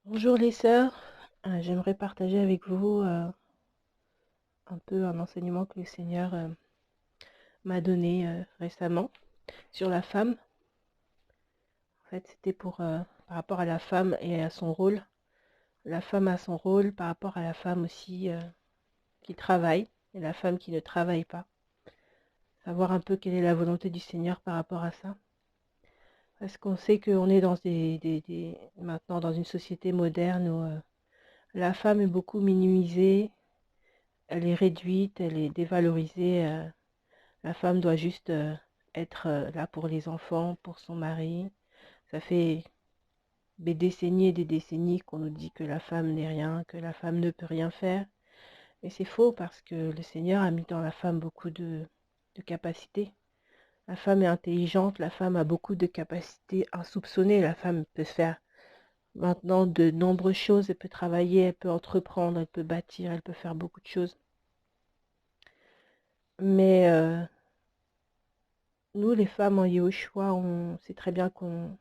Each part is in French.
Bonjour les sœurs. J'aimerais partager avec vous un peu un enseignement que le Seigneur m'a donné récemment sur la femme. En fait, c'était pour par rapport à la femme et à son rôle. La femme a son rôle par rapport à la femme aussi qui travaille et la femme qui ne travaille pas. Savoir un peu quelle est la volonté du Seigneur par rapport à ça. Parce qu'on sait qu'on est dans maintenant dans une société moderne où la femme est beaucoup minimisée, elle est réduite, elle est dévalorisée. La femme doit juste être là pour les enfants, pour son mari. Ça fait des décennies et des décennies qu'on nous dit que la femme n'est rien, que la femme ne peut rien faire. Mais c'est faux parce que le Seigneur a mis dans la femme beaucoup de capacités. La femme est intelligente, la femme a beaucoup de capacités insoupçonnées. La femme peut faire maintenant de nombreuses choses. Elle peut travailler, elle peut entreprendre, elle peut bâtir, elle peut faire beaucoup de choses. Mais nous, les femmes en Yehoshua, on sait très bien qu'on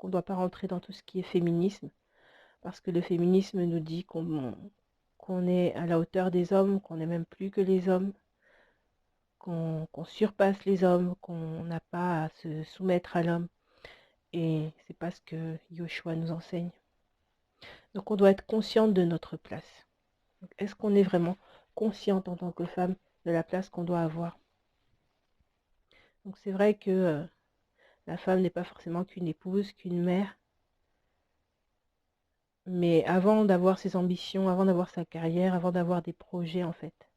ne doit pas rentrer dans tout ce qui est féminisme, parce que le féminisme nous dit qu'on est à la hauteur des hommes, qu'on n'est même plus que les hommes, qu'on surpasse les hommes, qu'on n'a pas à se soumettre à l'homme. Et c'est pas ce que Yoshua nous enseigne. Donc on doit être consciente de notre place. Est-ce qu'on est vraiment consciente en tant que femme de la place qu'on doit avoir? Donc c'est vrai que la femme n'est pas forcément qu'une épouse, qu'une mère, mais avant d'avoir ses ambitions, avant d'avoir sa carrière, avant d'avoir des projets en fait,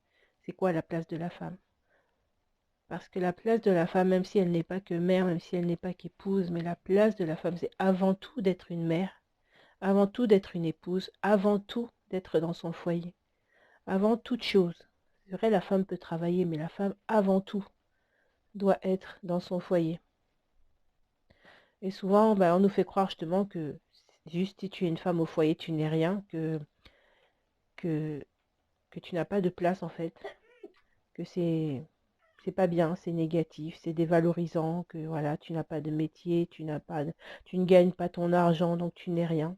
c'est quoi la place de la femme? Parce que la place de la femme, même si elle n'est pas que mère, même si elle n'est pas qu'épouse, mais la place de la femme, c'est avant tout d'être une mère, avant tout d'être une épouse, avant tout d'être dans son foyer, avant toute chose. C'est vrai, la femme peut travailler, mais la femme, avant tout, doit être dans son foyer. Et souvent, on nous fait croire justement que juste si tu es une femme au foyer, tu n'es rien, que, que tu n'as pas de place en fait, que c'est pas bien, c'est négatif, c'est dévalorisant, que voilà, tu n'as pas de métier, tu ne gagnes pas ton argent, donc tu n'es rien.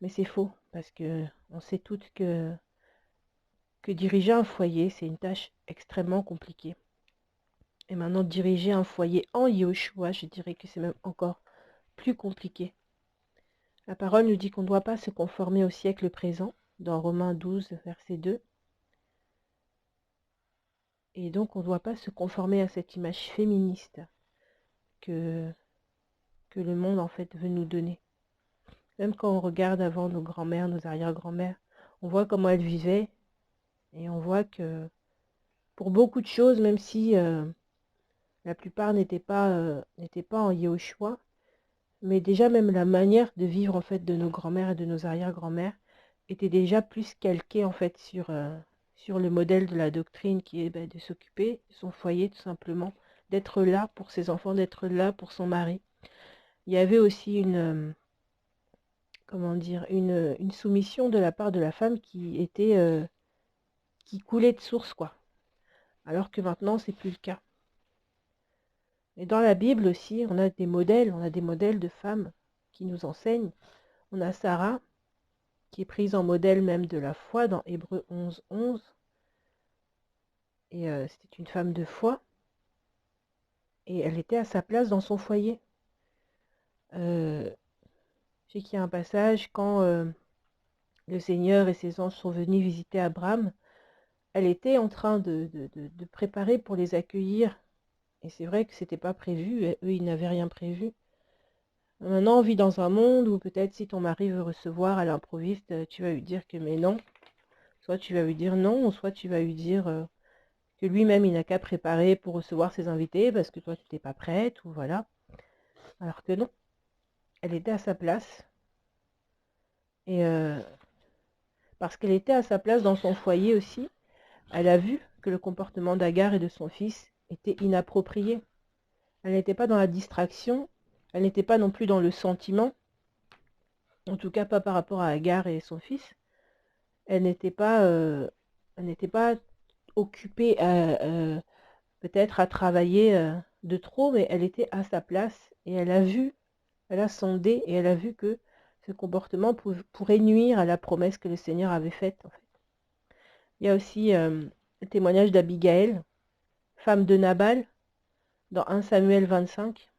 Mais c'est faux, parce que on sait toutes que diriger un foyer, c'est une tâche extrêmement compliquée. Et maintenant, diriger un foyer en Yoshua, je dirais que c'est même encore plus compliqué. La parole nous dit qu'on ne doit pas se conformer au siècle présent, dans Romains 12, verset 2. Et donc, on ne doit pas se conformer à cette image féministe que, que le monde, en fait, veut nous donner. Même quand on regarde avant nos grands-mères, nos arrière-grands-mères, on voit comment elles vivaient et on voit que pour beaucoup de choses, même si la plupart n'étaient pas en Yehoshua, mais déjà même la manière de vivre en fait de nos grands-mères et de nos arrière-grands-mères était déjà plus calquée en fait sur le modèle de la doctrine qui est de s'occuper de son foyer tout simplement, d'être là pour ses enfants, d'être là pour son mari. Il y avait aussi comment dire, une soumission de la part de la femme qui coulait de source, quoi. Alors que maintenant, c'est plus le cas. Et dans la Bible aussi, on a des modèles de femmes qui nous enseignent. On a Sarah, qui est prise en modèle même de la foi dans Hébreux 11, 11. Et c'était une femme de foi. Et elle était à sa place dans son foyer. Je sais qu'il y a un passage quand le Seigneur et ses anges sont venus visiter Abraham. Elle était en train de préparer pour les accueillir. Et c'est vrai que c'était pas prévu. Eux, ils n'avaient rien prévu. Maintenant, on vit dans un monde où peut-être si ton mari veut recevoir à l'improviste, tu vas lui dire que mais non. Soit tu vas lui dire non, ou soit tu vas lui dire que lui-même, il n'a qu'à préparer pour recevoir ses invités parce que toi, tu n'étais pas prête, ou voilà. Alors que non, elle était à sa place. Et parce qu'elle était à sa place dans son foyer aussi, elle a vu que le comportement d'Agar et de son fils était inapproprié. Elle n'était pas dans la distraction, elle n'était pas non plus dans le sentiment, en tout cas pas par rapport à Agar et son fils. Elle n'était pas occupée peut-être à travailler de trop, mais elle était à sa place et elle a vu, elle a sondé et elle a vu que ce comportement pourrait nuire à la promesse que le Seigneur avait faite, en fait. Il y a aussi le témoignage d'Abigaël, femme de Nabal, dans 1 Samuel 25,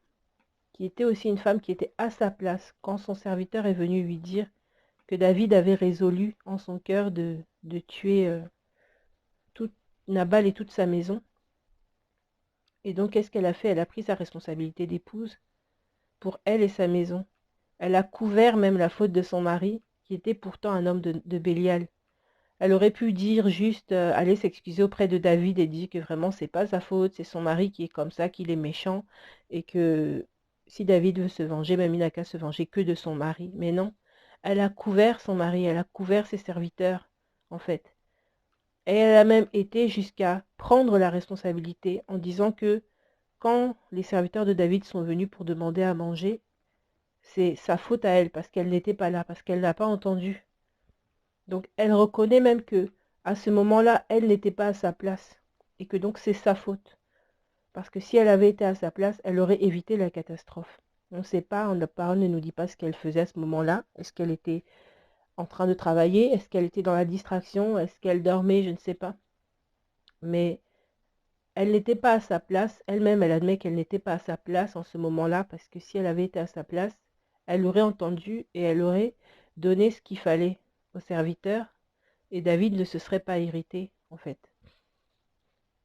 qui était aussi une femme qui était à sa place quand son serviteur est venu lui dire que David avait résolu en son cœur de tuer tout Nabal et toute sa maison. Et donc, qu'est-ce qu'elle a fait? Elle a pris sa responsabilité d'épouse pour elle et sa maison. Elle a couvert même la faute de son mari, qui était pourtant un homme de Bélial. Elle aurait pu dire juste, aller s'excuser auprès de David et dire que vraiment c'est pas sa faute, c'est son mari qui est comme ça, qu'il est méchant, et que si David veut se venger, même il n'a qu'à se venger que de son mari. Mais non, elle a couvert son mari, elle a couvert ses serviteurs, en fait. Et elle a même été jusqu'à prendre la responsabilité en disant que quand les serviteurs de David sont venus pour demander à manger, c'est sa faute à elle, parce qu'elle n'était pas là, parce qu'elle n'a pas entendu. Donc elle reconnaît même que à ce moment-là, elle n'était pas à sa place et que donc c'est sa faute. Parce que si elle avait été à sa place, elle aurait évité la catastrophe. On ne sait pas, la parole ne nous dit pas ce qu'elle faisait à ce moment-là. Est-ce qu'elle était en train de travailler? Est-ce qu'elle était dans la distraction? Est-ce qu'elle dormait? Je ne sais pas. Mais elle n'était pas à sa place. Elle-même, elle admet qu'elle n'était pas à sa place en ce moment-là, parce que si elle avait été à sa place, elle aurait entendu et elle aurait donné ce qu'il fallait au serviteur, et David ne se serait pas irrité, en fait.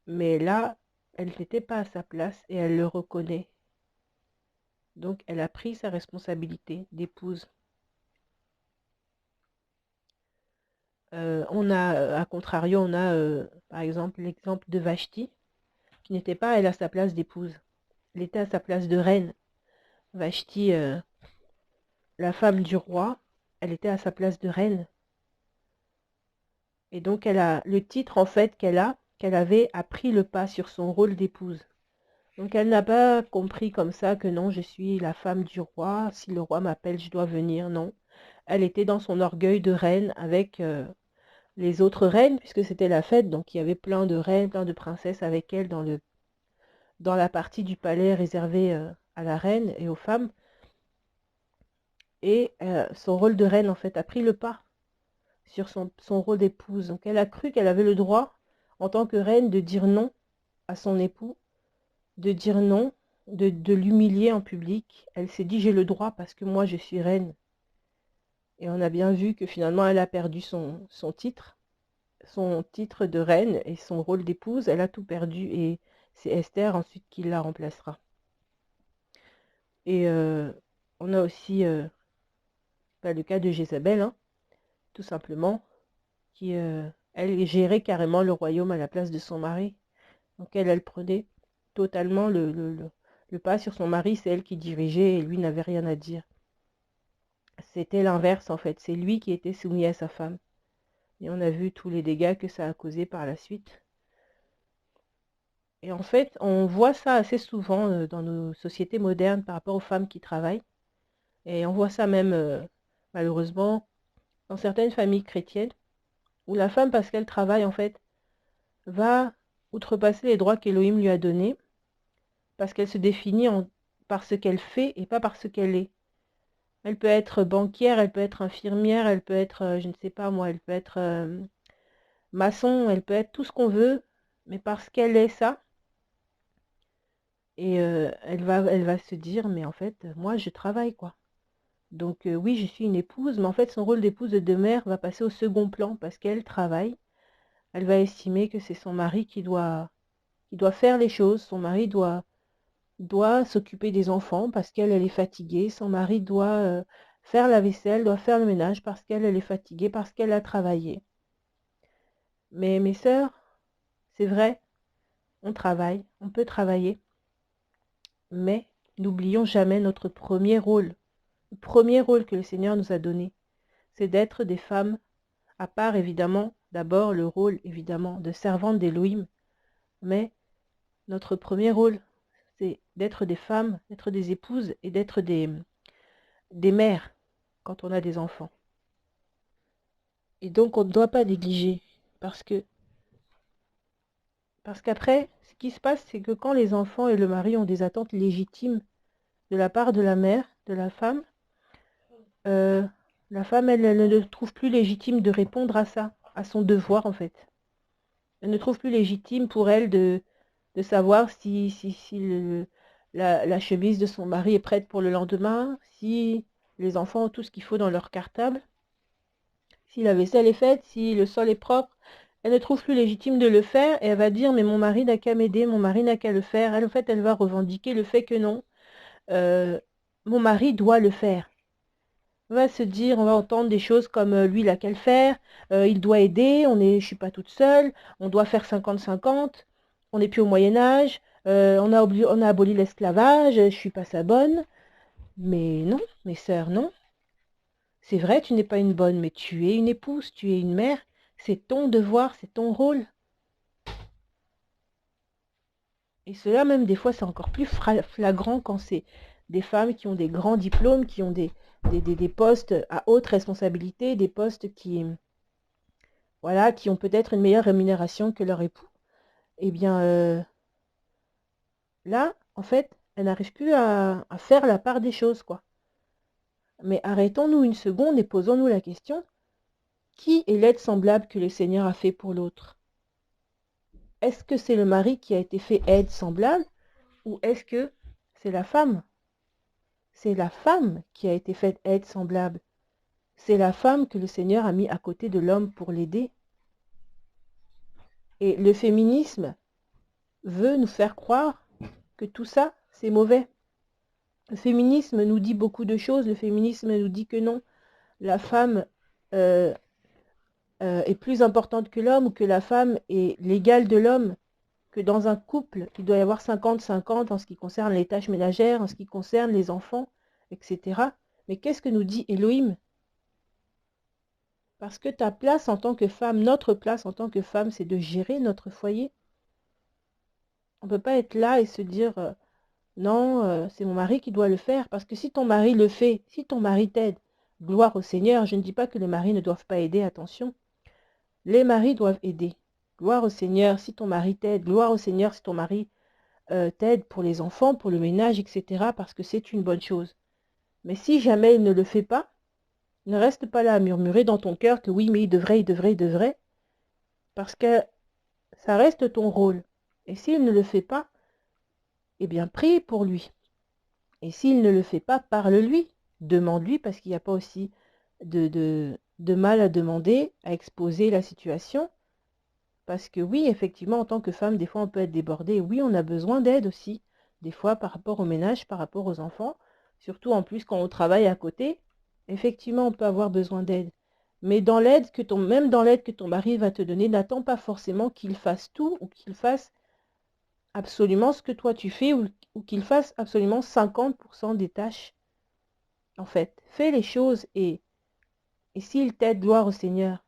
Mais là, elle n'était pas à sa place et elle le reconnaît. Donc, elle a pris sa responsabilité d'épouse. À contrario, on a, par exemple, l'exemple de Vashti, qui n'était pas, elle, à sa place d'épouse. Elle était à sa place de reine. Vashti, la femme du roi, elle était à sa place de reine. Et donc, elle a le titre, en fait, qu'elle avait, a pris le pas sur son rôle d'épouse. Donc, elle n'a pas compris comme ça que non, je suis la femme du roi, si le roi m'appelle, je dois venir. Non, elle était dans son orgueil de reine avec les autres reines, puisque c'était la fête, donc il y avait plein de reines, plein de princesses avec elle dans la partie du palais réservée à la reine et aux femmes. Et son rôle de reine, en fait, a pris le pas sur son rôle d'épouse. Donc, elle a cru qu'elle avait le droit, en tant que reine, de dire non à son époux, de dire non, de l'humilier en public. Elle s'est dit, j'ai le droit parce que moi, je suis reine. Et on a bien vu que finalement, elle a perdu son titre de reine et son rôle d'épouse. Elle a tout perdu et c'est Esther ensuite qui la remplacera. Et on a aussi le cas de Jézabel, hein, tout simplement, qui, elle, gérait carrément le royaume à la place de son mari. Donc elle prenait totalement le pas sur son mari, c'est elle qui dirigeait et lui n'avait rien à dire. C'était l'inverse, en fait, c'est lui qui était soumis à sa femme. Et on a vu tous les dégâts que ça a causé par la suite. Et en fait, on voit ça assez souvent dans nos sociétés modernes par rapport aux femmes qui travaillent. Et on voit ça même, malheureusement, dans certaines familles chrétiennes, où la femme, parce qu'elle travaille, en fait, va outrepasser les droits qu'Élohim lui a donnés, parce qu'elle se définit par ce qu'elle fait et pas par ce qu'elle est. Elle peut être banquière, elle peut être infirmière, elle peut être, je ne sais pas moi, elle peut être maçon, elle peut être tout ce qu'on veut, mais parce qu'elle est ça, et elle va se dire, mais en fait, moi, je travaille, quoi. Donc oui, je suis une épouse, mais en fait, son rôle d'épouse et de mère va passer au second plan parce qu'elle travaille. Elle va estimer que c'est son mari qui doit faire les choses. Son mari doit s'occuper des enfants parce qu'elle est fatiguée. Son mari doit faire la vaisselle, doit faire le ménage parce qu'elle est fatiguée, parce qu'elle a travaillé. Mais mes sœurs, c'est vrai, on travaille, on peut travailler, mais n'oublions jamais notre premier rôle. Le premier rôle que le Seigneur nous a donné, c'est d'être des femmes, à part évidemment, d'abord le rôle évidemment de servante d'Élohim, mais notre premier rôle, c'est d'être des femmes, d'être des épouses et d'être des mères quand on a des enfants. Et donc on ne doit pas négliger, parce qu'après, ce qui se passe, c'est que quand les enfants et le mari ont des attentes légitimes de la part de la mère, de la femme, la femme, elle ne trouve plus légitime de répondre à ça, à son devoir en fait. Elle ne trouve plus légitime pour elle de savoir si la chemise de son mari est prête pour le lendemain, si les enfants ont tout ce qu'il faut dans leur cartable, si la vaisselle est faite, si le sol est propre. Elle ne trouve plus légitime de le faire et elle va dire mais mon mari n'a qu'à m'aider, mon mari n'a qu'à le faire. Elle, en fait, elle va revendiquer le fait que non, mon mari doit le faire. On va se dire, on va entendre des choses comme lui, il a qu'à le faire, il doit aider, je suis pas toute seule, on doit faire 50-50, on n'est plus au Moyen-Âge, on a aboli l'esclavage, je suis pas sa bonne. Mais non, mes sœurs, non. C'est vrai, tu n'es pas une bonne, mais tu es une épouse, tu es une mère, c'est ton devoir, c'est ton rôle. Et cela, même des fois, c'est encore plus flagrant quand c'est des femmes qui ont des grands diplômes, qui ont des postes à haute responsabilité, des postes voilà, qui ont peut-être une meilleure rémunération que leur époux. Eh bien, là, en fait, elles n'arrivent plus à faire la part des choses, quoi. Mais arrêtons-nous une seconde et posons-nous la question, qui est l'aide semblable que le Seigneur a fait pour l'autre? Est-ce que c'est le mari qui a été fait aide semblable ou est-ce que c'est la femme? C'est la femme qui a été faite aide semblable. C'est la femme que le Seigneur a mis à côté de l'homme pour l'aider. Et le féminisme veut nous faire croire que tout ça, c'est mauvais. Le féminisme nous dit beaucoup de choses. Le féminisme nous dit que non, la femme est plus importante que l'homme ou que la femme est l'égale de l'homme, que dans un couple, il doit y avoir 50-50 en ce qui concerne les tâches ménagères, en ce qui concerne les enfants, etc. Mais qu'est-ce que nous dit Elohim? Parce que ta place en tant que femme, notre place en tant que femme, c'est de gérer notre foyer. On ne peut pas être là et se dire non, c'est mon mari qui doit le faire. Parce que si ton mari le fait, si ton mari t'aide, gloire au Seigneur. Je ne dis pas que les maris ne doivent pas aider, attention. Les maris doivent aider. Gloire au Seigneur si ton mari t'aide. Gloire au Seigneur si ton mari t'aide pour les enfants, pour le ménage, etc. Parce que c'est une bonne chose. Mais si jamais il ne le fait pas, ne reste pas là à murmurer dans ton cœur que oui, mais il devrait, il devrait, il devrait. Parce que ça reste ton rôle. Et s'il ne le fait pas, eh bien, prie pour lui. Et s'il ne le fait pas, parle-lui. Demande-lui, parce qu'il n'y a pas aussi de mal à demander, à exposer la situation. Parce que oui, effectivement, en tant que femme, des fois, on peut être débordée. Oui, on a besoin d'aide aussi. Des fois, par rapport au ménage, par rapport aux enfants. Surtout, en plus, quand on travaille à côté, effectivement, on peut avoir besoin d'aide. Mais dans l'aide même dans l'aide que ton mari va te donner, n'attends pas forcément qu'il fasse tout ou qu'il fasse absolument ce que toi tu fais ou qu'il fasse absolument 50% des tâches. En fait, fais les choses et s'il t'aide, gloire au Seigneur.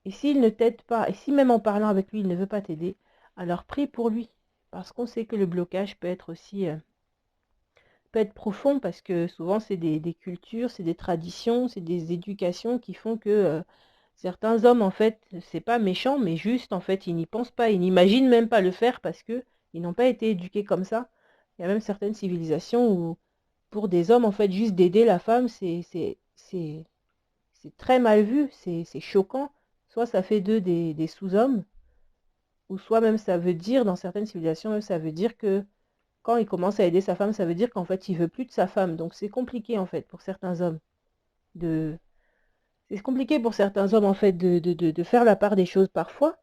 Et s'il ne t'aide pas, et si même en parlant avec lui, il ne veut pas t'aider, alors prie pour lui. Parce qu'on sait que le blocage peut être aussi peut être profond parce que souvent c'est des cultures, c'est des traditions, c'est des éducations qui font que certains hommes, en fait, c'est pas méchant, mais juste, en fait, ils n'y pensent pas, ils n'imaginent même pas le faire parce que ils n'ont pas été éduqués comme ça. Il y a même certaines civilisations où, pour des hommes, en fait, juste d'aider la femme, c'est très mal vu, c'est choquant. Soit ça fait d'eux des sous-hommes, ou soit même ça veut dire, dans certaines civilisations, même ça veut dire que quand il commence à aider sa femme, ça veut dire qu'en fait, il veut plus de sa femme. Donc c'est compliqué, en fait, pour certains hommes de... C'est compliqué pour certains hommes, en fait, de faire la part des choses parfois.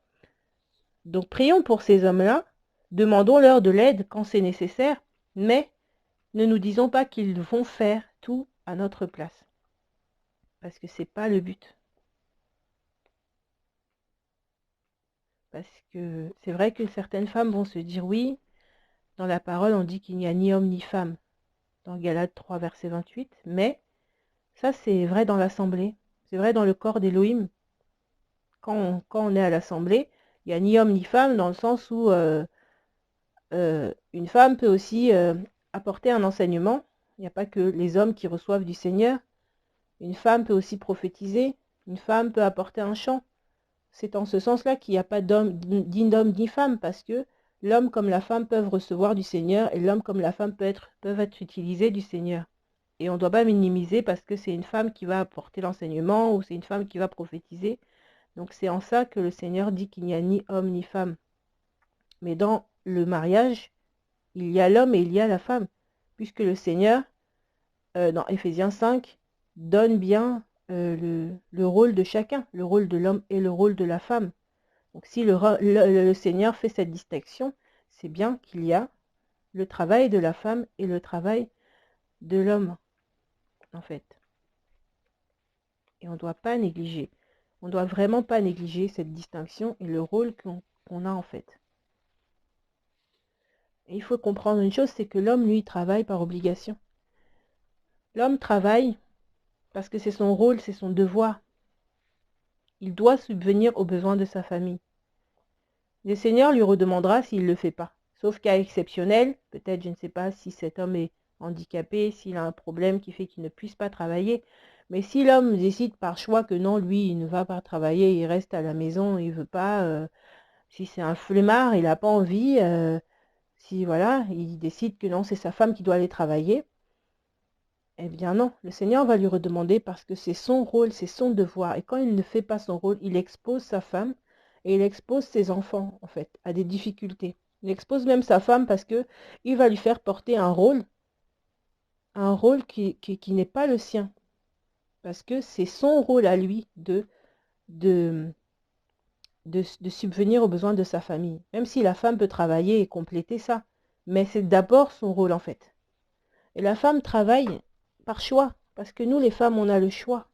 Donc prions pour ces hommes-là, demandons-leur de l'aide quand c'est nécessaire, mais ne nous disons pas qu'ils vont faire tout à notre place. Parce que c'est pas le but. Parce que c'est vrai que certaines femmes vont se dire oui, dans la parole on dit qu'il n'y a ni homme ni femme, dans Galates 3, verset 28, mais ça c'est vrai dans l'assemblée, c'est vrai dans le corps d'Élohim. Quand on est à l'assemblée, il n'y a ni homme ni femme dans le sens où une femme peut aussi apporter un enseignement. Il n'y a pas que les hommes qui reçoivent du Seigneur. Une femme peut aussi prophétiser. Une femme peut apporter un chant. C'est en ce sens-là qu'il n'y a pas d'homme ni femme, parce que l'homme comme la femme peuvent recevoir du Seigneur et l'homme comme la femme peuvent être utilisés du Seigneur. Et on ne doit pas minimiser parce que c'est une femme qui va apporter l'enseignement ou c'est une femme qui va prophétiser. Donc c'est en ça que le Seigneur dit qu'il n'y a ni homme ni femme. Mais dans le mariage, il y a l'homme et il y a la femme. Puisque le Seigneur, dans Éphésiens 5, donne bien le rôle de chacun, le rôle de l'homme et le rôle de la femme. Donc si le Seigneur fait cette distinction, c'est bien qu'il y a le travail de la femme et le travail de l'homme, en fait. Et on ne doit pas négliger. On ne doit vraiment pas négliger cette distinction et le rôle qu'on a, en fait. Et il faut comprendre une chose, c'est que l'homme, lui, travaille par obligation. L'homme travaille parce que c'est son rôle, c'est son devoir. Il doit subvenir aux besoins de sa famille. Le Seigneur lui redemandera s'il ne le fait pas. Sauf cas exceptionnel, peut-être, je ne sais pas si cet homme est handicapé, s'il a un problème qui fait qu'il ne puisse pas travailler. Mais si l'homme décide par choix que non, lui, il ne va pas travailler, il reste à la maison, il ne veut pas, si c'est un flemmard, il n'a pas envie, si voilà, il décide que non, c'est sa femme qui doit aller travailler, eh bien non, le Seigneur va lui redemander parce que c'est son rôle, c'est son devoir. Et quand il ne fait pas son rôle, il expose sa femme et il expose ses enfants, en fait, à des difficultés. Il expose même sa femme parce que il va lui faire porter un rôle qui n'est pas le sien. Parce que c'est son rôle à lui de, de subvenir aux besoins de sa famille. Même si la femme peut travailler et compléter ça. Mais c'est d'abord son rôle, en fait. Et la femme travaille par choix. Parce que nous, les femmes, on a le choix.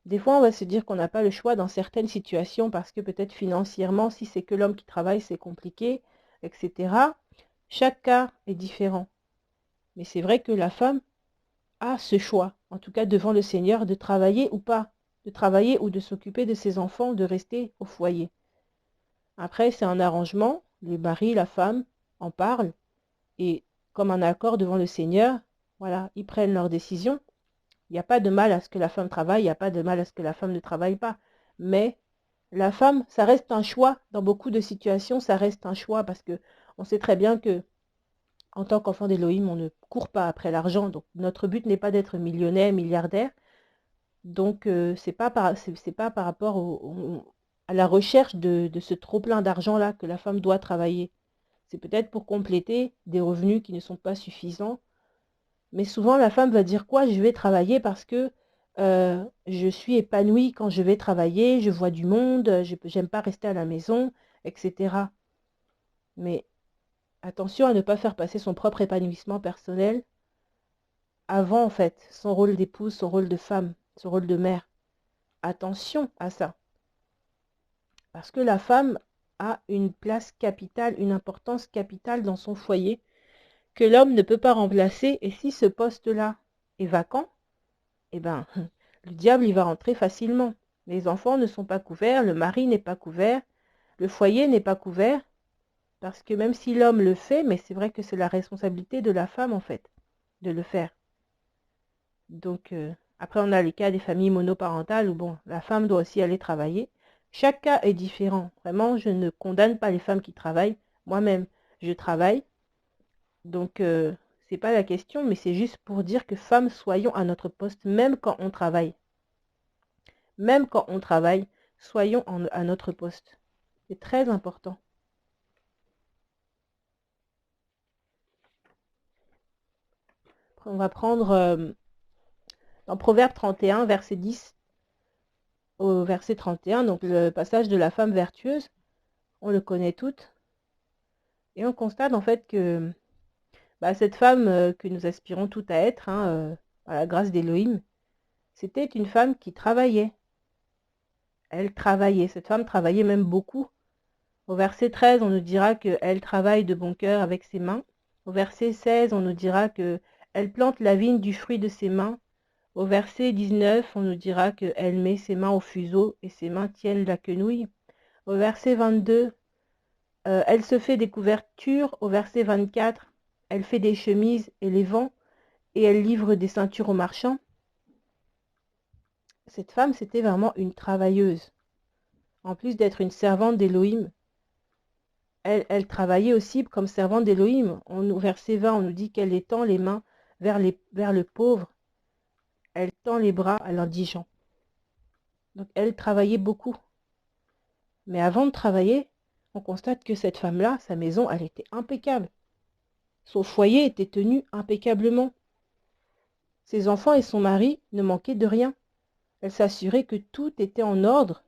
Des fois, on va se dire qu'on n'a pas le choix dans certaines situations parce que peut-être financièrement, si c'est que l'homme qui travaille, c'est compliqué, etc. Chaque cas est différent. Mais c'est vrai que la femme a ce choix, en tout cas devant le Seigneur, de travailler ou pas, de travailler ou de s'occuper de ses enfants, de rester au foyer. Après, c'est un arrangement, le mari, la femme en parlent et comme un accord devant le Seigneur, voilà, ils prennent leurs décisions. Il n'y a pas de mal à ce que la femme travaille, il n'y a pas de mal à ce que la femme ne travaille pas. Mais la femme, ça reste un choix. Dans beaucoup de situations, ça reste un choix parce que on sait très bien que en tant qu'enfant d'Élohim, on ne court pas après l'argent. Donc notre but n'est pas d'être millionnaire, milliardaire. Donc c'est pas par rapport à la recherche de ce trop-plein d'argent-là que la femme doit travailler. C'est peut-être pour compléter des revenus qui ne sont pas suffisants. Mais souvent, la femme va dire quoi? Je vais travailler parce que je suis épanouie quand je vais travailler, je vois du monde, je n'aime pas rester à la maison, etc. Mais attention à ne pas faire passer son propre épanouissement personnel avant, en fait, son rôle d'épouse, son rôle de femme, son rôle de mère. Attention à ça. Parce que la femme a une place capitale, une importance capitale dans son foyer que l'homme ne peut pas remplacer. Et si ce poste-là est vacant, eh ben, le diable, il va rentrer facilement. Les enfants ne sont pas couverts, le mari n'est pas couvert, le foyer n'est pas couvert, parce que même si l'homme le fait, mais c'est vrai que c'est la responsabilité de la femme, en fait, de le faire. Donc, après, on a le cas des familles monoparentales où, bon, la femme doit aussi aller travailler. Chaque cas est différent. Vraiment, je ne condamne pas les femmes qui travaillent. Moi-même, je travaille. Donc, c'est pas la question, mais c'est juste pour dire que femmes, soyons à notre poste, même quand on travaille. Même quand on travaille, soyons à notre poste. C'est très important. On va prendre dans Proverbe 31, verset 10 au verset 31, donc le passage de la femme vertueuse. On le connaît toutes. Et on constate en fait que cette femme que nous aspirons toutes à être, à la grâce d'Élohim, c'était une femme qui travaillait. Elle travaillait. Cette femme travaillait même beaucoup. Au verset 13, on nous dira qu'elle travaille de bon cœur avec ses mains. Au verset 16, on nous dira qu'elle plante la vigne du fruit de ses mains. Au verset 19, on nous dira qu'elle met ses mains au fuseau et ses mains tiennent la quenouille. Au verset 22, elle se fait des couvertures. Au verset 24, elle fait des chemises et les vend et elle livre des ceintures aux marchands. Cette femme, c'était vraiment une travailleuse. En plus d'être une servante d'Élohim, elle travaillait aussi comme servante d'Élohim. Au verset 20, on nous dit qu'elle étend les mains vers le pauvre, elle tend les bras à l'indigent. Donc elle travaillait beaucoup. Mais avant de travailler, on constate que cette femme-là, sa maison, elle était impeccable. Son foyer était tenu impeccablement. Ses enfants et son mari ne manquaient de rien. Elle s'assurait que tout était en ordre.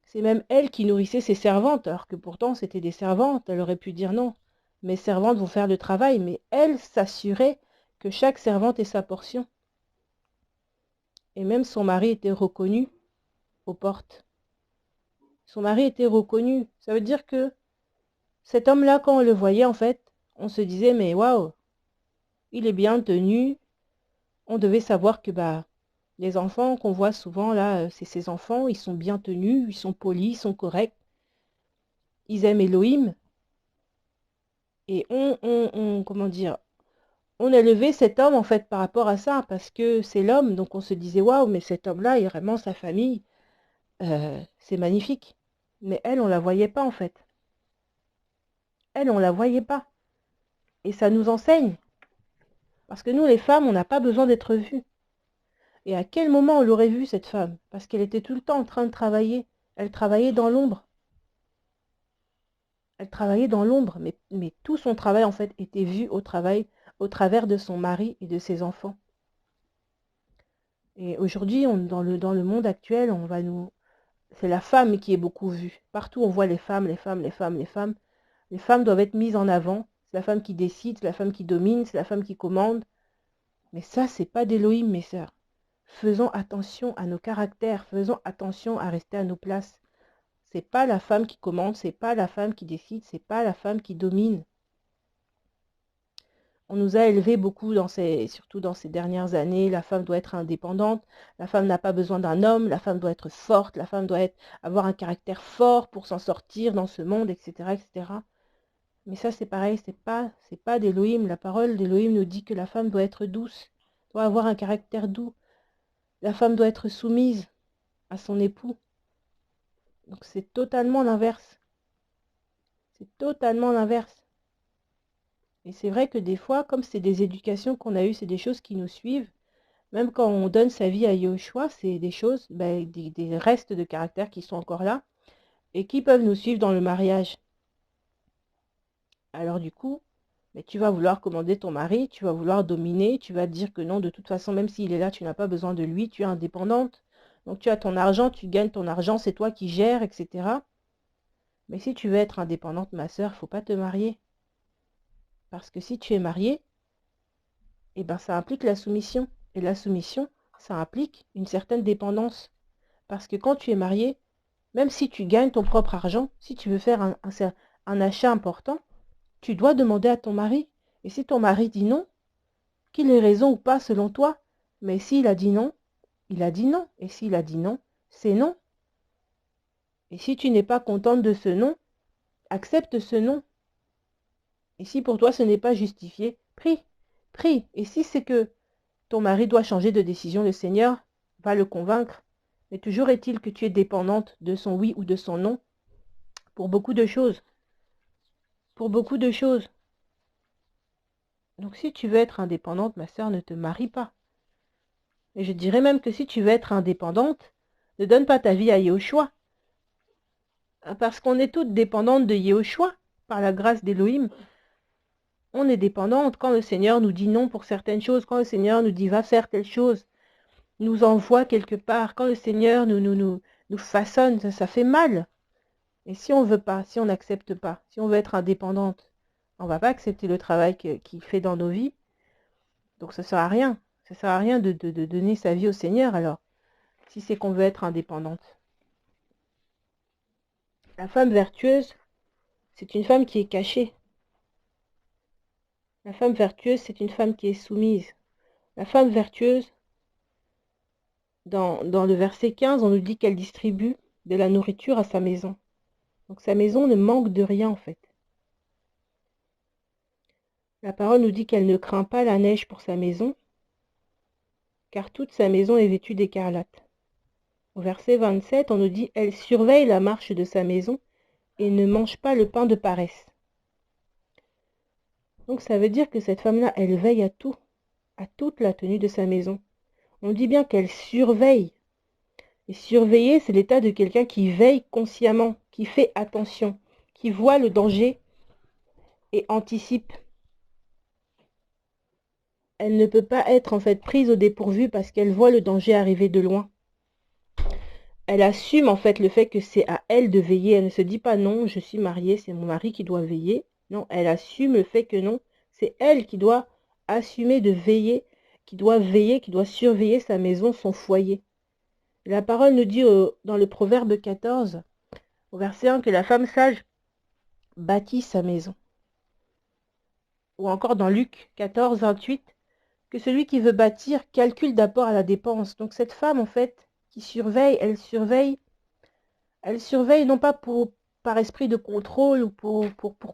C'est même elle qui nourrissait ses servantes, alors que pourtant c'était des servantes. Elle aurait pu dire non, mes servantes vont faire le travail, mais elle s'assurait que chaque servante ait sa portion. Et même son mari était reconnu aux portes. Son mari était reconnu. Ça veut dire que cet homme-là, quand on le voyait, en fait, on se disait, mais waouh, il est bien tenu. On devait savoir que les enfants qu'on voit souvent là, c'est ces enfants, ils sont bien tenus, ils sont polis, ils sont corrects, ils aiment Elohim. Et comment dire, on élevait cet homme en fait par rapport à ça, parce que c'est l'homme, donc on se disait waouh, mais cet homme-là, il est vraiment sa famille, c'est magnifique. Mais elle, on la voyait pas en fait. Elle, on la voyait pas. Et ça nous enseigne. Parce que nous, les femmes, on n'a pas besoin d'être vues. Et à quel moment on l'aurait vue, cette femme? Parce qu'elle était tout le temps en train de travailler. Elle travaillait dans l'ombre. Elle travaillait dans l'ombre, mais tout son travail, en fait, était vu au travers de son mari et de ses enfants. Et aujourd'hui, dans le monde actuel, c'est la femme qui est beaucoup vue. Partout, on voit les femmes, les femmes, les femmes, les femmes. Les femmes doivent être mises en avant. C'est la femme qui décide, c'est la femme qui domine, c'est la femme qui commande. Mais ça, c'est pas d'Élohim, mes sœurs. Faisons attention à nos caractères, faisons attention à rester à nos places. C'est pas la femme qui commande, c'est pas la femme qui décide, c'est pas la femme qui domine. On nous a élevés beaucoup, surtout dans ces dernières années, la femme doit être indépendante, la femme n'a pas besoin d'un homme, la femme doit être forte, la femme doit avoir un caractère fort pour s'en sortir dans ce monde, etc., etc. Mais ça, c'est pareil, c'est pas d'Élohim. La parole d'Élohim nous dit que la femme doit être douce, doit avoir un caractère doux. La femme doit être soumise à son époux. Donc c'est totalement l'inverse. C'est totalement l'inverse. Et c'est vrai que des fois, comme c'est des éducations qu'on a eues, c'est des choses qui nous suivent, même quand on donne sa vie à Yahushua, c'est des choses, des restes de caractère qui sont encore là et qui peuvent nous suivre dans le mariage. Alors du coup, tu vas vouloir commander ton mari, tu vas vouloir dominer, tu vas dire que non, de toute façon, même s'il est là, tu n'as pas besoin de lui, tu es indépendante. Donc tu as ton argent, tu gagnes ton argent, c'est toi qui gères, etc. Mais si tu veux être indépendante, ma sœur, il ne faut pas te marier. Parce que si tu es mariée, ça implique la soumission. Et la soumission, ça implique une certaine dépendance. Parce que quand tu es mariée, même si tu gagnes ton propre argent, si tu veux faire un achat important, tu dois demander à ton mari. Et si ton mari dit non, qu'il ait raison ou pas selon toi, mais s'il a dit non, il a dit non. Et s'il a dit non, c'est non. Et si tu n'es pas contente de ce non, accepte ce non. Et si pour toi ce n'est pas justifié, prie, prie. Et si c'est que ton mari doit changer de décision, le Seigneur va le convaincre. Mais toujours est-il que tu es dépendante de son oui ou de son non pour beaucoup de choses. Pour beaucoup de choses. Donc si tu veux être indépendante, ma sœur, ne te marie pas. Et je dirais même que si tu veux être indépendante, ne donne pas ta vie à Yahushua. Parce qu'on est toutes dépendantes de Yahushua, par la grâce d'Élohim. On est dépendante quand le Seigneur nous dit non pour certaines choses, quand le Seigneur nous dit va faire telle chose, nous envoie quelque part, quand le Seigneur nous façonne, ça fait mal. Et si on veut pas, si on n'accepte pas, si on veut être indépendante, on ne va pas accepter le travail qu'il fait dans nos vies. Donc ça ne sert à rien. Ça ne sert à rien de donner sa vie au Seigneur alors, si c'est qu'on veut être indépendante. La femme vertueuse, c'est une femme qui est cachée. La femme vertueuse, c'est une femme qui est soumise. La femme vertueuse, dans le verset 15, on nous dit qu'elle distribue de la nourriture à sa maison. Donc sa maison ne manque de rien en fait. La parole nous dit qu'elle ne craint pas la neige pour sa maison, car toute sa maison est vêtue d'écarlate. Au verset 27, on nous dit « Elle surveille la marche de sa maison et ne mange pas le pain de paresse. » Donc ça veut dire que cette femme-là, elle veille à tout, à toute la tenue de sa maison. On dit bien qu'elle surveille. Et surveiller, c'est l'état de quelqu'un qui veille consciemment, qui fait attention, qui voit le danger et anticipe. Elle ne peut pas être en fait prise au dépourvu parce qu'elle voit le danger arriver de loin. Elle assume en fait le fait que c'est à elle de veiller. Elle ne se dit pas non, je suis mariée, c'est mon mari qui doit veiller. Non, elle assume le fait que non, c'est elle qui doit assumer de veiller, qui doit surveiller sa maison, son foyer. La parole nous dit dans le Proverbe 14, au verset 1, que la femme sage bâtit sa maison. Ou encore dans Luc 14, 28, que celui qui veut bâtir calcule d'abord à la dépense. Donc cette femme, en fait, qui surveille, elle surveille non pas par esprit de contrôle ou pour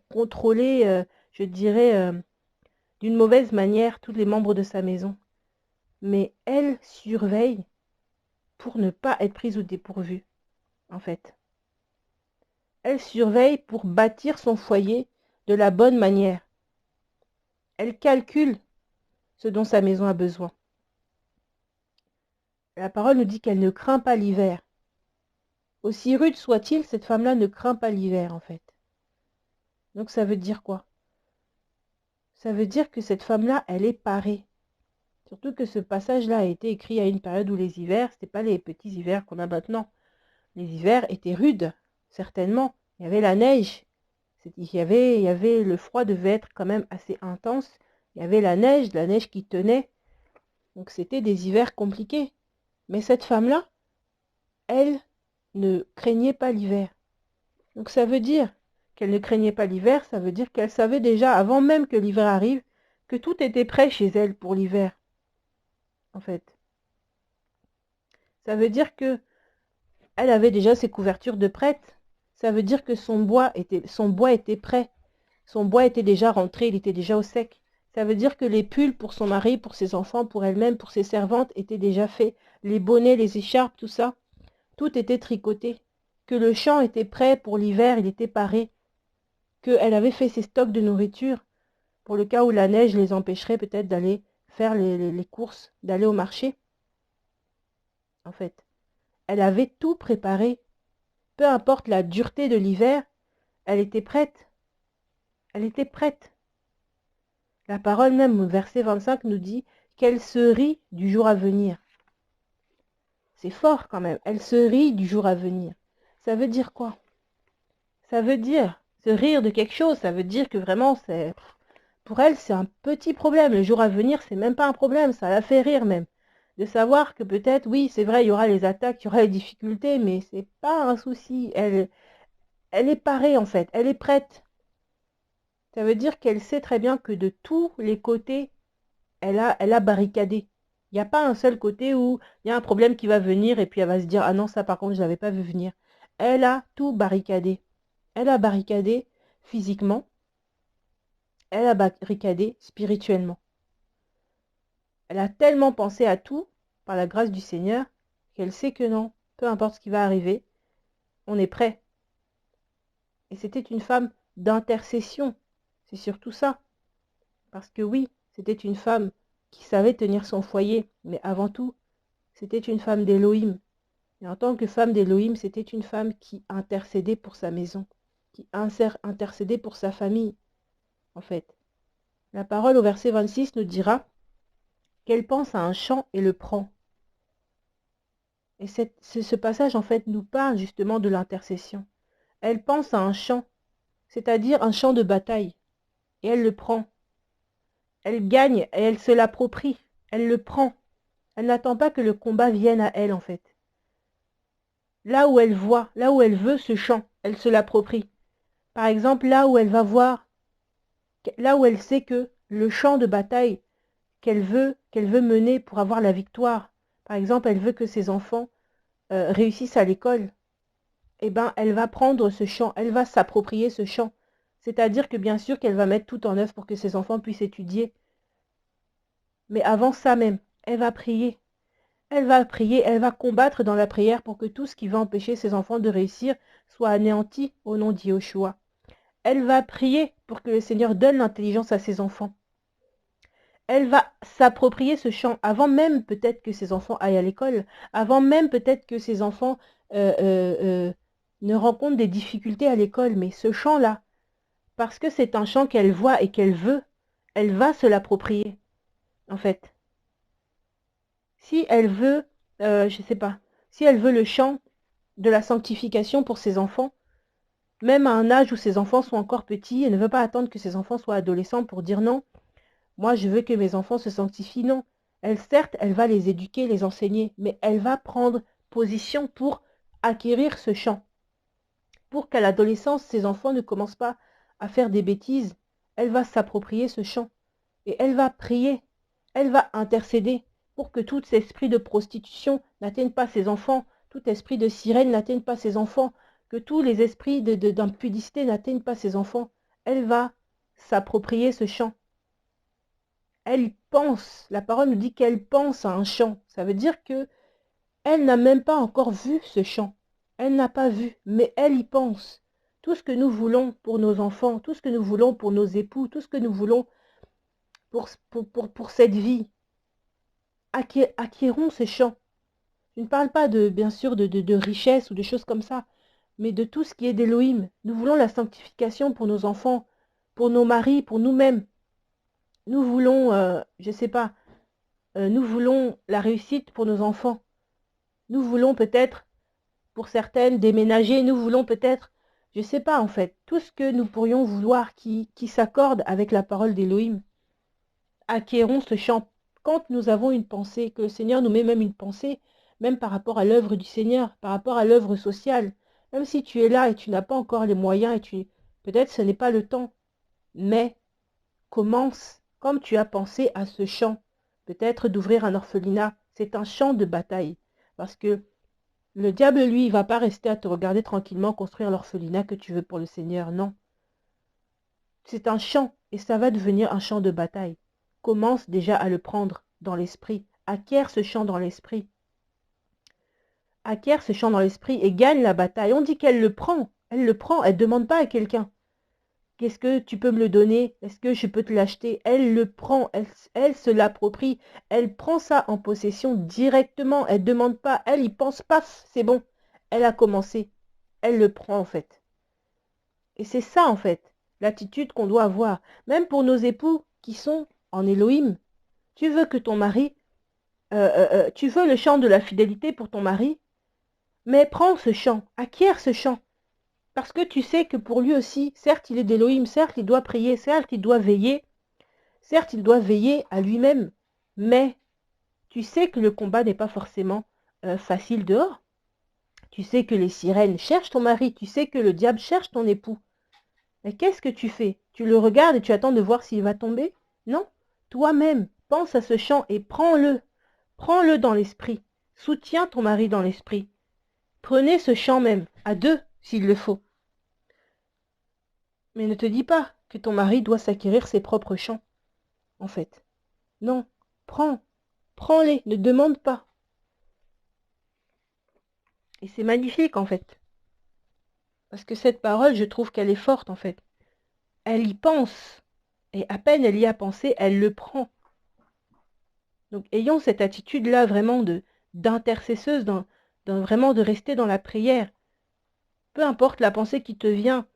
contrôler, je dirais, d'une mauvaise manière tous les membres de sa maison. Mais elle surveille pour ne pas être prise au dépourvu, en fait. Elle surveille pour bâtir son foyer de la bonne manière. Elle calcule ce dont sa maison a besoin. La parole nous dit qu'elle ne craint pas l'hiver. Aussi rude soit-il, cette femme-là ne craint pas l'hiver, en fait. Donc ça veut dire quoi? Ça veut dire que cette femme-là, elle est parée. Surtout que ce passage-là a été écrit à une période où les hivers, ce n'étaient pas les petits hivers qu'on a maintenant. Les hivers étaient rudes, certainement. Il y avait la neige. Il y avait le froid devait être quand même assez intense. Il y avait la neige qui tenait. Donc c'était des hivers compliqués. Mais cette femme-là, elle ne craignait pas l'hiver. Donc ça veut dire qu'elle ne craignait pas l'hiver, ça veut dire qu'elle savait déjà, avant même que l'hiver arrive, que tout était prêt chez elle pour l'hiver, en fait. Ça veut dire que elle avait déjà ses couvertures de prête. Ça veut dire que son bois était prêt. Son bois était déjà rentré, il était déjà au sec. Ça veut dire que les pulls pour son mari, pour ses enfants, pour elle-même, pour ses servantes étaient déjà faits. Les bonnets, les écharpes, tout ça, tout était tricoté. Que le champ était prêt pour l'hiver, il était paré. Qu'elle avait fait ses stocks de nourriture pour le cas où la neige les empêcherait peut-être d'aller faire les courses, d'aller au marché. En fait, elle avait tout préparé. Peu importe la dureté de l'hiver, elle était prête. Elle était prête. La parole même au verset 25 nous dit qu'elle se rit du jour à venir. C'est fort quand même. Elle se rit du jour à venir. Ça veut dire quoi? Ça veut dire se rire de quelque chose. Ça veut dire que vraiment, pour elle, c'est un petit problème. Le jour à venir, c'est même pas un problème. Ça la fait rire même. De savoir que peut-être, oui, c'est vrai, il y aura les attaques, il y aura les difficultés, mais c'est pas un souci. Elle est parée en fait. Elle est prête. Ça veut dire qu'elle sait très bien que de tous les côtés, elle a barricadé. Il n'y a pas un seul côté où il y a un problème qui va venir et puis elle va se dire, ah non, ça par contre, je ne l'avais pas vu venir. Elle a tout barricadé. Elle a barricadé physiquement. Elle a barricadé spirituellement. Elle a tellement pensé à tout, par la grâce du Seigneur, qu'elle sait que non, peu importe ce qui va arriver, on est prêt. Et c'était une femme d'intercession. C'est surtout ça. Parce que oui, c'était une femme qui savait tenir son foyer, mais avant tout, c'était une femme d'Élohim. Et en tant que femme d'Élohim, c'était une femme qui intercédait pour sa maison, qui intercédait pour sa famille, en fait. La parole au verset 26 nous dira qu'elle pense à un champ et le prend. Et ce passage, en fait, nous parle justement de l'intercession. Elle pense à un champ, c'est-à-dire un champ de bataille, et elle le prend. Elle gagne et elle se l'approprie, elle le prend. Elle n'attend pas que le combat vienne à elle, en fait. Là où elle voit, là où elle veut ce champ, elle se l'approprie. Par exemple, là où elle va voir, là où elle sait que le champ de bataille qu'elle veut mener pour avoir la victoire, par exemple, elle veut que ses enfants réussissent à l'école, eh ben, elle va prendre ce champ, elle va s'approprier ce champ. C'est-à-dire que bien sûr qu'elle va mettre tout en œuvre pour que ses enfants puissent étudier. Mais avant ça même, elle va prier. Elle va prier, elle va combattre dans la prière pour que tout ce qui va empêcher ses enfants de réussir soit anéanti au nom d'Yoshua. Elle va prier pour que le Seigneur donne l'intelligence à ses enfants. Elle va s'approprier ce chant avant même peut-être que ses enfants aillent à l'école, avant même peut-être que ses enfants euh, euh, euh, ne rencontrent des difficultés à l'école. Mais ce chant-là, parce que c'est un chant qu'elle voit et qu'elle veut, elle va se l'approprier, en fait. Si elle veut, je sais pas, si elle veut le chant de la sanctification pour ses enfants, même à un âge où ses enfants sont encore petits, elle ne veut pas attendre que ses enfants soient adolescents pour dire non, moi je veux que mes enfants se sanctifient. Non, elle certes, elle va les éduquer, les enseigner, mais elle va prendre position pour acquérir ce chant, pour qu'à l'adolescence, ses enfants ne commencent pas à faire des bêtises. Elle va s'approprier ce chant et elle va prier, elle va intercéder pour que tout esprit de prostitution n'atteigne pas ses enfants, tout esprit de sirène n'atteigne pas ses enfants, que tous les esprits d'impudicité n'atteignent pas ses enfants. Elle va s'approprier ce chant. Elle pense, la parole nous dit qu'elle pense à un chant. Ça veut dire que elle n'a même pas encore vu ce chant. Elle n'a pas vu, mais elle y pense. Tout ce que nous voulons pour nos enfants, tout ce que nous voulons pour nos époux, tout ce que nous voulons pour cette vie, acquérons ce chant. Je ne parle pas de, bien sûr, de richesse ou de choses comme ça, mais de tout ce qui est d'Élohim. Nous voulons la sanctification pour nos enfants, pour nos maris, pour nous-mêmes. Nous voulons, je ne sais pas, nous voulons la réussite pour nos enfants. Nous voulons peut-être, pour certaines, déménager. Nous voulons peut-être, je ne sais pas en fait, tout ce que nous pourrions vouloir qui s'accorde avec la parole d'Élohim. Acquérons ce chant. Quand nous avons une pensée, que le Seigneur nous met même une pensée, même par rapport à l'œuvre du Seigneur, par rapport à l'œuvre sociale, même si tu es là et tu n'as pas encore les moyens et peut-être ce n'est pas le temps, mais commence comme tu as pensé à ce chant, peut-être d'ouvrir un orphelinat. C'est un champ de bataille, parce que le diable, lui, il ne va pas rester à te regarder tranquillement construire l'orphelinat que tu veux pour le Seigneur, non. C'est un champ et ça va devenir un champ de bataille. Commence déjà à le prendre dans l'esprit. Acquiert ce chant dans l'esprit. Acquiert ce chant dans l'esprit et gagne la bataille. On dit qu'elle le prend. Elle le prend. Elle ne demande pas à quelqu'un. Qu'est-ce que tu peux me le donner? Est-ce que je peux te l'acheter? Elle le prend. Elle se l'approprie. Elle prend ça en possession directement. Elle ne demande pas. Elle y pense pas. C'est bon. Elle a commencé. Elle le prend en fait. Et c'est ça en fait, l'attitude qu'on doit avoir. Même pour nos époux qui sont en Elohim. Tu veux que ton mari, tu veux le chant de la fidélité pour ton mari, mais prends ce chant, acquiert ce chant. Parce que tu sais que pour lui aussi, certes il est d'Elohim, certes il doit prier, certes il doit veiller à lui-même, mais tu sais que le combat n'est pas forcément facile dehors. Tu sais que les sirènes cherchent ton mari, tu sais que le diable cherche ton époux. Mais qu'est-ce que tu fais? Tu le regardes et tu attends de voir s'il va tomber? Non, toi-même, pense à ce chant et prends-le. Prends-le dans l'esprit. Soutiens ton mari dans l'esprit. Prenez ce chant même, à deux, s'il le faut. Mais ne te dis pas que ton mari doit s'acquérir ses propres chants, en fait. Non, prends-les, ne demande pas. Et c'est magnifique, en fait. Parce que cette parole, je trouve qu'elle est forte, en fait. Elle y pense. Et à peine elle y a pensé, elle le prend. Donc, ayons cette attitude-là vraiment d'intercesseuse, vraiment de rester dans la prière. Peu importe la pensée qui te vient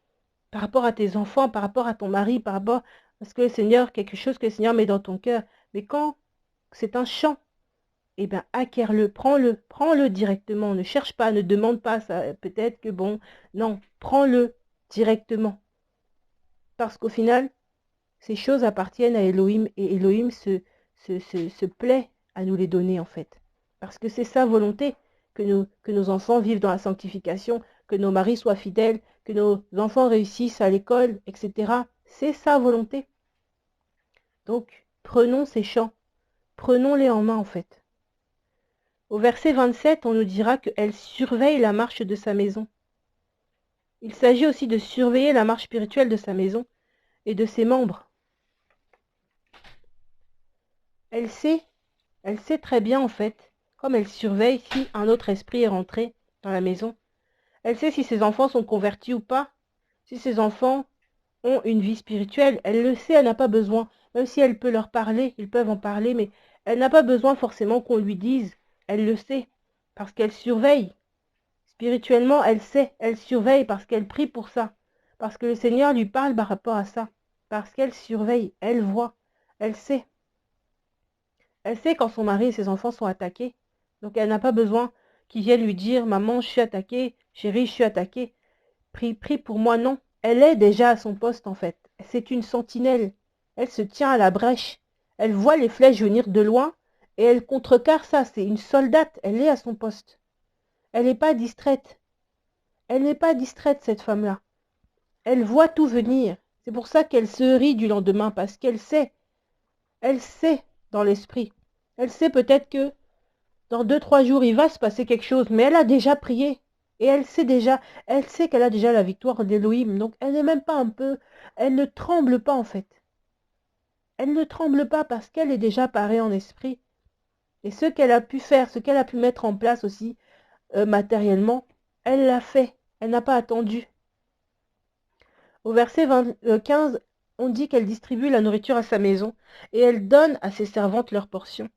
par rapport à tes enfants, par rapport à ton mari, par rapport à ce que le Seigneur, quelque chose que le Seigneur met dans ton cœur. Mais quand c'est un chant, eh bien, acquiers-le, prends-le directement. Ne cherche pas, ne demande pas ça. Peut-être que bon, non, prends-le directement. Parce qu'au final, ces choses appartiennent à Elohim et Elohim se plaît à nous les donner en fait. Parce que c'est sa volonté que nos enfants vivent dans la sanctification, que nos maris soient fidèles, que nos enfants réussissent à l'école, etc. C'est sa volonté. Donc, prenons ces chants, prenons-les en main en fait. Au verset 27, on nous dira qu'elle surveille la marche de sa maison. Il s'agit aussi de surveiller la marche spirituelle de sa maison et de ses membres. Elle sait très bien en fait, comme elle surveille si un autre esprit est rentré dans la maison. Elle sait si ses enfants sont convertis ou pas, si ses enfants ont une vie spirituelle. Elle le sait, elle n'a pas besoin. Même si elle peut leur parler, ils peuvent en parler, mais elle n'a pas besoin forcément qu'on lui dise. Elle le sait, parce qu'elle surveille. Spirituellement, elle sait, elle surveille parce qu'elle prie pour ça. Parce que le Seigneur lui parle par rapport à ça. Parce qu'elle surveille, elle voit, elle sait. Elle sait quand son mari et ses enfants sont attaqués. Donc elle n'a pas besoin qu'ils viennent lui dire, maman, je suis attaquée, chérie, je suis attaquée. Prie pour moi, non. Elle est déjà à son poste en fait. C'est une sentinelle. Elle se tient à la brèche. Elle voit les flèches venir de loin et elle contrecarre ça. C'est une soldate. Elle est à son poste. Elle n'est pas distraite. Elle n'est pas distraite, cette femme-là. Elle voit tout venir. C'est pour ça qu'elle se rit du lendemain, parce qu'elle sait. Elle sait dans l'esprit. Elle sait peut-être que dans 2, 3 jours, il va se passer quelque chose, mais elle a déjà prié. Et elle sait qu'elle a déjà la victoire d'Élohim. Donc elle n'est même pas un peu, elle ne tremble pas en fait. Elle ne tremble pas parce qu'elle est déjà parée en esprit. Et ce qu'elle a pu faire, ce qu'elle a pu mettre en place aussi matériellement, elle l'a fait. Elle n'a pas attendu. Au verset 15, on dit qu'elle distribue la nourriture à sa maison et elle donne à ses servantes leur portion.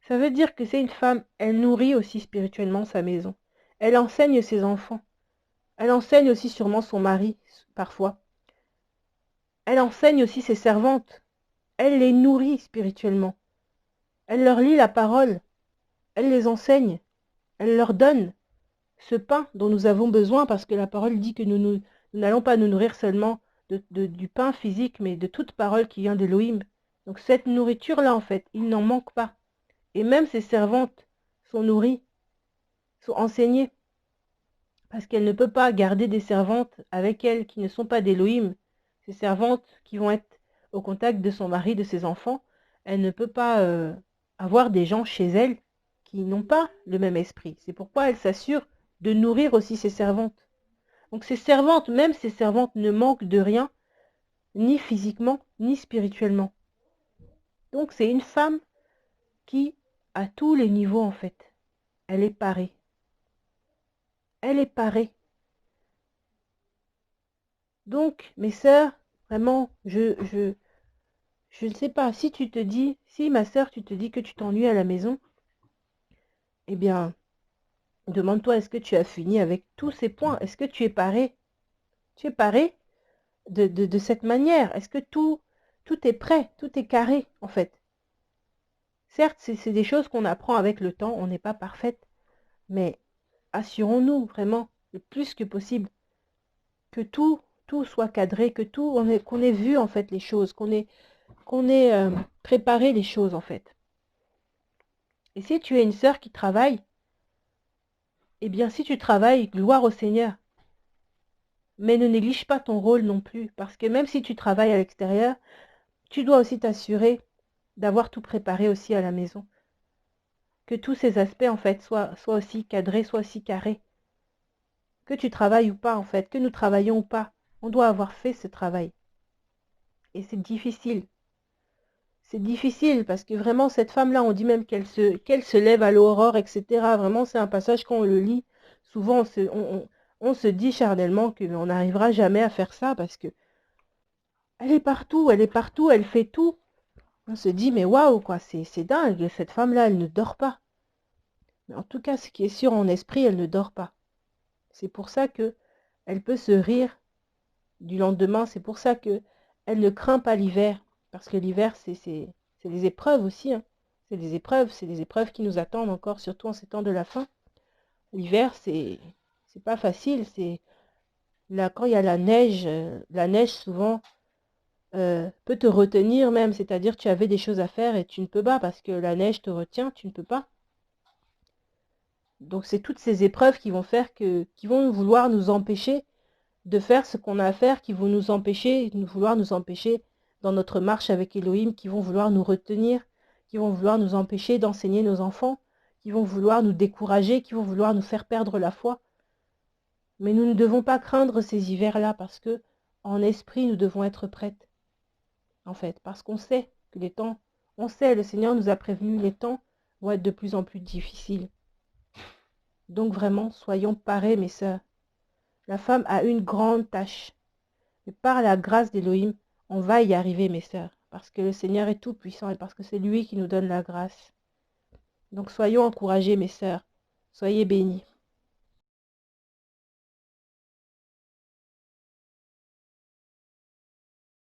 Ça veut dire que c'est une femme, elle nourrit aussi spirituellement sa maison. Elle enseigne ses enfants. Elle enseigne aussi sûrement son mari, parfois. Elle enseigne aussi ses servantes. Elle les nourrit spirituellement. Elle leur lit la parole. Elle les enseigne. Elle leur donne ce pain dont nous avons besoin parce que la parole dit que nous n'allons pas nous nourrir seulement du pain physique, mais de toute parole qui vient d'Élohim. Donc cette nourriture-là, en fait, il n'en manque pas. Et même ses servantes sont nourries, sont enseignées. Parce qu'elle ne peut pas garder des servantes avec elle qui ne sont pas d'Élohim. Ces servantes qui vont être au contact de son mari, de ses enfants, elle ne peut pas avoir des gens chez elle qui n'ont pas le même esprit. C'est pourquoi elle s'assure de nourrir aussi ses servantes. Donc ces servantes, même ces servantes ne manquent de rien, ni physiquement, ni spirituellement. Donc c'est une femme qui, à tous les niveaux en fait, elle est parée. Elle est parée. Donc, mes sœurs, vraiment, je ne sais pas, si tu te dis, si ma sœur, tu te dis que tu t'ennuies à la maison, eh bien, demande-toi, est-ce que tu as fini avec tous ces points? Est-ce que tu es parée? Tu es parée de cette manière? Est-ce que tout est prêt? Tout est carré, en fait? Certes, c'est des choses qu'on apprend avec le temps, on n'est pas parfaite, mais assurons-nous vraiment, le plus que possible, que tout soit cadré, que qu'on ait vu, en fait, les choses, qu'on ait préparé les choses, en fait. Et si tu es une sœur qui travaille, eh bien, si tu travailles, gloire au Seigneur. Mais ne néglige pas ton rôle non plus, parce que même si tu travailles à l'extérieur, tu dois aussi t'assurer d'avoir tout préparé aussi à la maison. Que tous ces aspects, en fait, soient aussi cadrés, soient aussi carrés. Que tu travailles ou pas, en fait, que nous travaillons ou pas, on doit avoir fait ce travail. Et c'est difficile. C'est difficile parce que vraiment, cette femme-là, on dit même qu'elle se lève à l'aurore, etc. Vraiment, c'est un passage quand on le lit. Souvent, on se dit charnellement qu'on n'arrivera jamais à faire ça parce que elle est partout, elle fait tout. On se dit, mais waouh, quoi, c'est dingue, cette femme-là, elle ne dort pas. Mais en tout cas, ce qui est sûr en esprit, elle ne dort pas. C'est pour ça que elle peut se rire du lendemain. C'est pour ça que elle ne craint pas l'hiver. Parce que l'hiver, c'est des épreuves aussi. Hein. C'est des épreuves qui nous attendent encore, surtout en ces temps de la fin. L'hiver, c'est pas facile. C'est là quand il y a la neige souvent peut te retenir même. C'est-à-dire tu avais des choses à faire et tu ne peux pas parce que la neige te retient, tu ne peux pas. Donc c'est toutes ces épreuves qui vont qui vont vouloir nous empêcher de faire ce qu'on a à faire, qui vont vouloir nous empêcher dans notre marche avec Elohim, qui vont vouloir nous retenir, qui vont vouloir nous empêcher d'enseigner nos enfants, qui vont vouloir nous décourager, qui vont vouloir nous faire perdre la foi. Mais nous ne devons pas craindre ces hivers-là parce que, en esprit, nous devons être prêtes, en fait, parce qu'on sait que on sait, le Seigneur nous a prévenu, les temps vont être de plus en plus difficiles. Donc vraiment, soyons parés, mes sœurs. La femme a une grande tâche. Et par la grâce d'Élohim, on va y arriver, mes sœurs, parce que le Seigneur est tout puissant et parce que c'est lui qui nous donne la grâce. Donc soyons encouragés, mes sœurs. Soyez bénis.